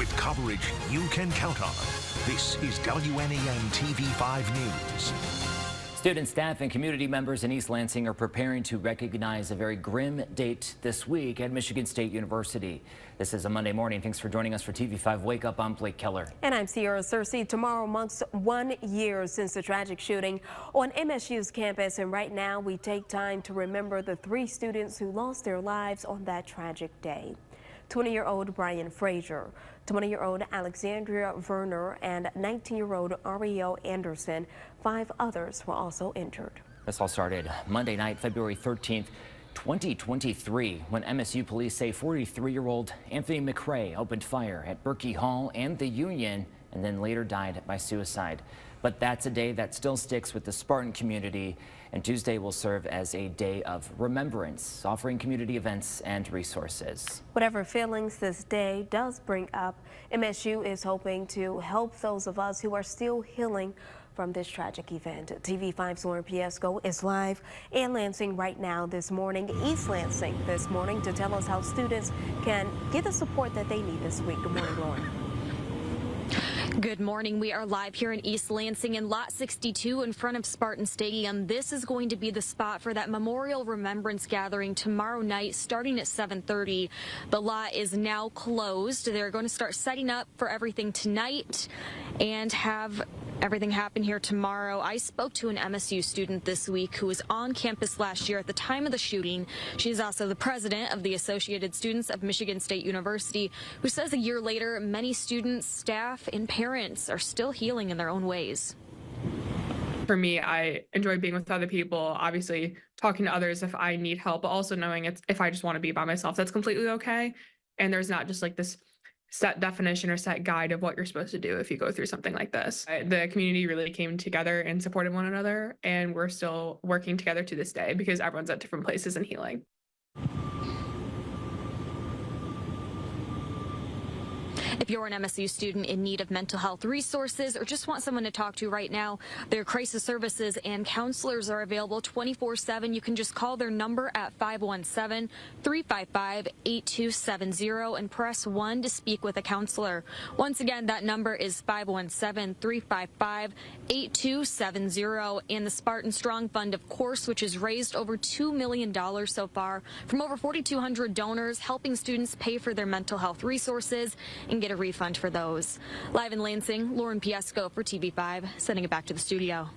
with coverage you can count on. This is WNEMTV5 News. Students, staff, and community members in East Lansing are preparing to recognize a very grim date this week at Michigan State University. This is a Monday morning. Thanks for joining us for TV5 Wake Up. I'm Blake Keller. And I'm Sierra Cersei. Tomorrow marks 1 year since the tragic shooting on MSU's campus. And right now we take time to remember the 3 students who lost their lives on that tragic day. 20-year-old Brian Frazier, 20-year-old Alexandria Verner, and 19-year-old Ariel Anderson. 5 others were also injured. This all started Monday night, February 13th, 2023, when MSU police say 43-year-old Anthony McRae opened fire at Berkey Hall and the Union and then later died by suicide. But that's a day that still sticks with the Spartan community, and Tuesday will serve as a day of remembrance, offering community events and resources. Whatever feelings this day does bring up, MSU is hoping to help those of us who are still healing from this tragic event. TV5's Lauren Piesco is live in Lansing right now this morning, East Lansing this morning, to tell us how students can get the support that they need this week. Good morning, Lauren. Good morning. We are live here in East Lansing in Lot 62 in front of Spartan Stadium. This is going to be the spot for that memorial remembrance gathering tomorrow night starting at 7:30. The lot is now closed. They're going to start setting up for everything tonight and have everything happen here tomorrow. I spoke to an MSU student this week who was on campus last year at the time of the shooting. She is also the president of the Associated Students of Michigan State University, who says a year later, many students, staff, and parents are still healing in their own ways. For me, I enjoy being with other people, obviously talking to others if I need help, but also knowing if I just want to be by myself, that's completely okay. And there's not just like this set definition or set guide of what you're supposed to do if you go through something like this. The community really came together and supported one another, and we're still working together to this day because everyone's at different places in healing. If you're an MSU student in need of mental health resources or just want someone to talk to right now, their crisis services and counselors are available 24/7. You can just call their number at 517-355-8270 and press 1 to speak with a counselor. Once again, that number is 517-355-8270. And the Spartan Strong Fund, of course, which has raised over $2 million so far from over 4,200 donors, helping students pay for their mental health resources and get a refund for those. Live in Lansing, Lauren Piesco for TV5, sending it back to the studio.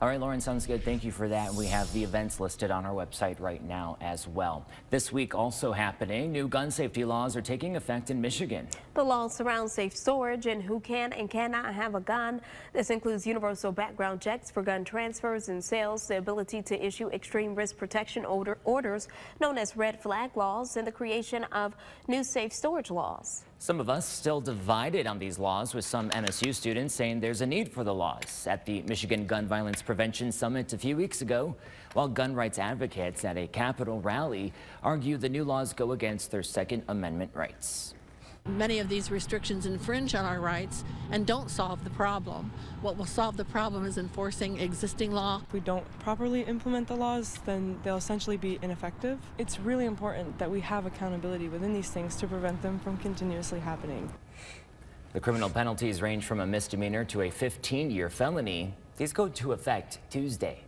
All right, Lauren, sounds good. Thank you for that. We have the events listed on our website right now as well. This week also happening, new gun safety laws are taking effect in Michigan. The laws surround safe storage and who can and cannot have a gun. This includes universal background checks for gun transfers and sales, the ability to issue extreme risk protection orders known as red flag laws, and the creation of new safe storage laws. Some of us still divided on these laws, with some MSU students saying there's a need for the laws. At the Michigan Gun Violence Prevention Summit a few weeks ago, while gun rights advocates at a Capitol rally argue the new laws go against their Second Amendment rights. Many of these restrictions infringe on our rights and don't solve the problem. What will solve the problem is enforcing existing law. If we don't properly implement the laws, then they'll essentially be ineffective. It's really important that we have accountability within these things to prevent them from continuously happening. The criminal penalties range from a misdemeanor to a 15-year felony. These go into effect Tuesday.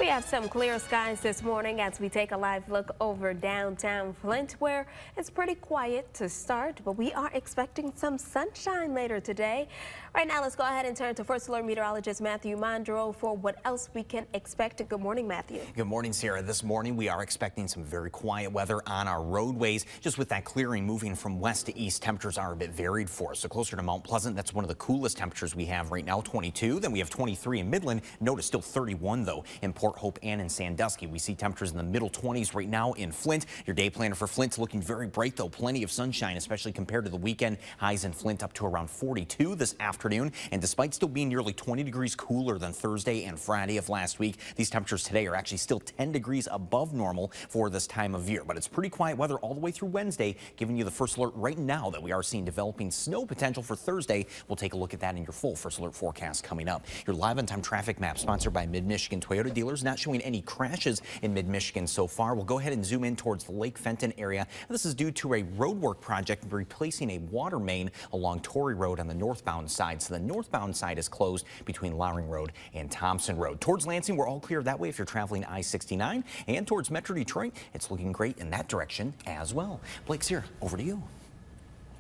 We have some clear skies this morning as we take a live look over downtown Flint, where it's pretty quiet to start, but we are expecting some sunshine later today. Right now, let's go ahead and turn to First Alert meteorologist Matthew Mondro for what else we can expect. Good morning, Matthew. Good morning, Sarah. This morning we are expecting some very quiet weather on our roadways. Just with that clearing moving from west to east, temperatures are a bit varied for us. So closer to Mount Pleasant, that's one of the coolest temperatures we have right now, 22. Then we have 23 in Midland. Notice still 31 though in Port Hope and in Sandusky. We see temperatures in the middle 20s right now in Flint. Your day planner for Flint's looking very bright though. Plenty of sunshine, especially compared to the weekend. Highs in Flint up to around 42 this afternoon. And despite still being nearly 20 degrees cooler than Thursday and Friday of last week, these temperatures today are actually still 10 degrees above normal for this time of year. But it's pretty quiet weather all the way through Wednesday, giving you the first alert right now that we are seeing developing snow potential for Thursday. We'll take a look at that in your full first alert forecast coming up. Your live on time traffic map sponsored by Mid-Michigan Toyota dealers. repairs, not showing any crashes in mid-Michigan so far. We'll go ahead and zoom in towards the Lake Fenton area. This is due to a roadwork project replacing a water main along Torrey Road on the northbound side. So the northbound side is closed between Lowring Road and Thompson Road. Towards Lansing, we're all clear that way if you're traveling I-69, and towards Metro Detroit, it's looking great in that direction as well. Blake's here. Over to you.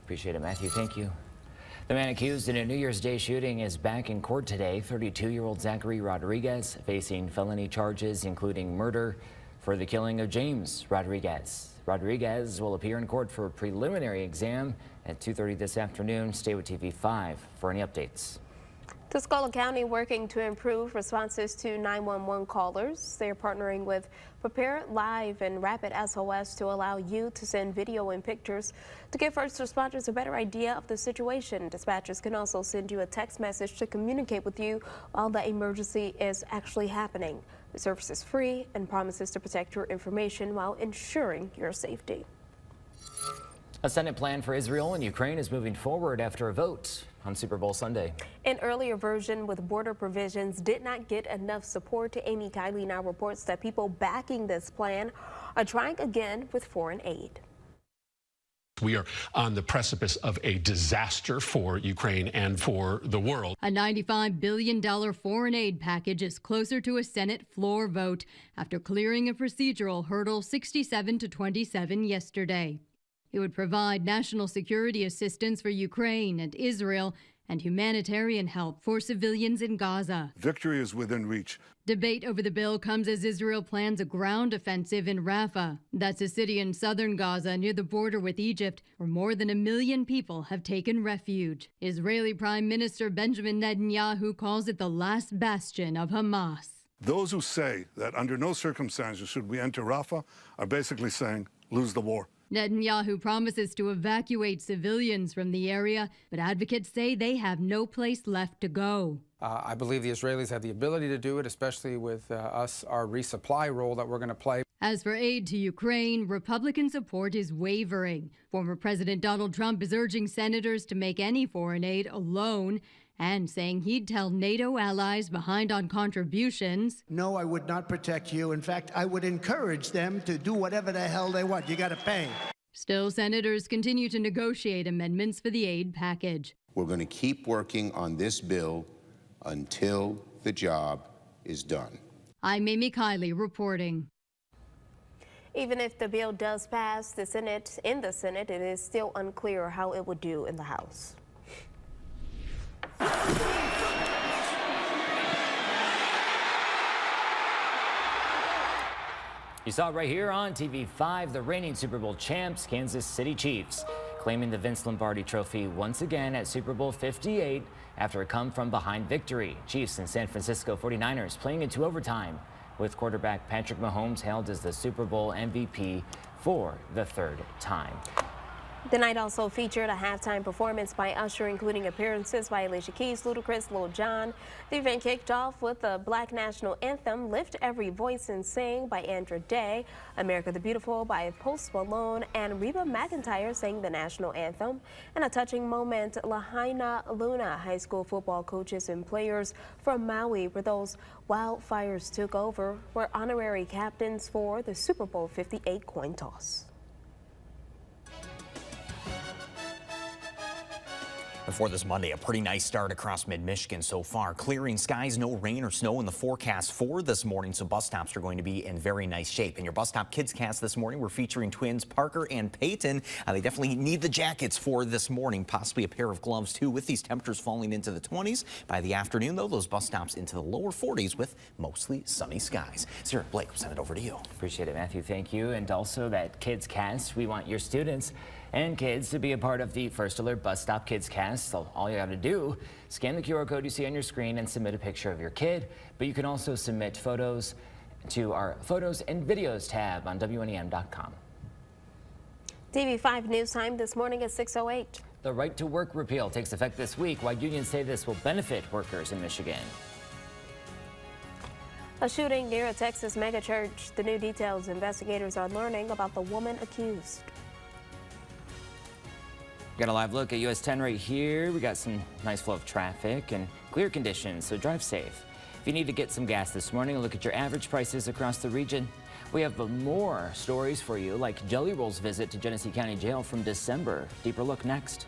Appreciate it, Matthew. Thank you. The man accused in a New Year's Day shooting is back in court today. 32-year-old Zachary Rodriguez facing felony charges, including murder for the killing of James Rodriguez. Rodriguez will appear in court for a preliminary exam at 2:30 this afternoon. Stay with TV5 for any updates. Tuscola County working to improve responses to 911 callers. They're partnering with Prepare Live and Rapid SOS to allow you to send video and pictures to give first responders a better idea of the situation. Dispatchers can also send you a text message to communicate with you while the emergency is actually happening. The service is free and promises to protect your information while ensuring your safety. A Senate plan for Israel and Ukraine is moving forward after a vote on Super Bowl Sunday. An earlier version with border provisions did not get enough support. Amy Kiley now reports that people backing this plan are trying again with foreign aid. We are on the precipice of a disaster for Ukraine and for the world. A $95 billion foreign aid package is closer to a Senate floor vote after clearing a procedural hurdle 67-27 yesterday. It would provide national security assistance for Ukraine and Israel and humanitarian help for civilians in Gaza. Victory is within reach. Debate over the bill comes as Israel plans a ground offensive in Rafah. That's a city in southern Gaza near the border with Egypt, where more than 1 million people have taken refuge. Israeli Prime Minister Benjamin Netanyahu calls it the last bastion of Hamas. Those who say that under no circumstances should we enter Rafah are basically saying, lose the war. Netanyahu promises to evacuate civilians from the area, but advocates say they have no place left to go. I believe the Israelis have the ability to do it, especially with our resupply role that we're going to play. As for aid to Ukraine, Republican support is wavering. Former President Donald Trump is urging senators to make any foreign aid alone and saying he'd tell NATO allies behind on contributions. No, I would not protect you. In fact, I would encourage them to do whatever the hell they want. You got to pay. Still, senators continue to negotiate amendments for the aid package. We're going to keep working on this bill until the job is done. I'm Amy Kiley reporting. Even if the bill does pass in the Senate, it is still unclear how it would do in the House. You saw it right here on TV5, the reigning Super Bowl champs, Kansas City Chiefs, claiming the Vince Lombardi Trophy once again at Super Bowl 58 after a come-from-behind victory. Chiefs and San Francisco 49ers playing into overtime, with quarterback Patrick Mahomes hailed as the Super Bowl MVP for the third time. The night also featured a halftime performance by Usher, including appearances by Alicia Keys, Ludacris, Lil Jon. The event kicked off with the Black National Anthem, Lift Every Voice and Sing by Andra Day, America the Beautiful by Post Malone, and Reba McEntire sang the national anthem. And a touching moment, Lahaina Luna, high school football coaches and players from Maui, where those wildfires took over, were honorary captains for the Super Bowl 58 coin toss. Before this Monday, a pretty nice start across mid-Michigan so far. Clearing skies, no rain or snow in the forecast for this morning, so bus stops are going to be in very nice shape. In your Bus Stop Kids Cast this morning, we're featuring twins Parker and Peyton. They definitely need the jackets for this morning, possibly a pair of gloves too, with these temperatures falling into the 20s. By the afternoon, though, those bus stops into the lower 40s with mostly sunny skies. Sarah, Blake, we'll send it over to you. Appreciate it, Matthew. Thank you. And also that Kids Cast, we want your students and kids to be a part of the First Alert Bus Stop Kids Cast. So all you got to do, scan the QR code you see on your screen and submit a picture of your kid. But you can also submit photos to our Photos and Videos tab on WNEM.com. TV5 News Time this morning at 6:08. The right to work repeal takes effect this week. Why unions say this will benefit workers in Michigan. A shooting near a Texas megachurch. The new details investigators are learning about the woman accused. Got a live look at US 10 right here. We got some nice flow of traffic and clear conditions, so drive safe. If you need to get some gas this morning, look at your average prices across the region. We have more stories for you, like Jelly Roll's visit to Genesee County Jail from December. Deeper look next.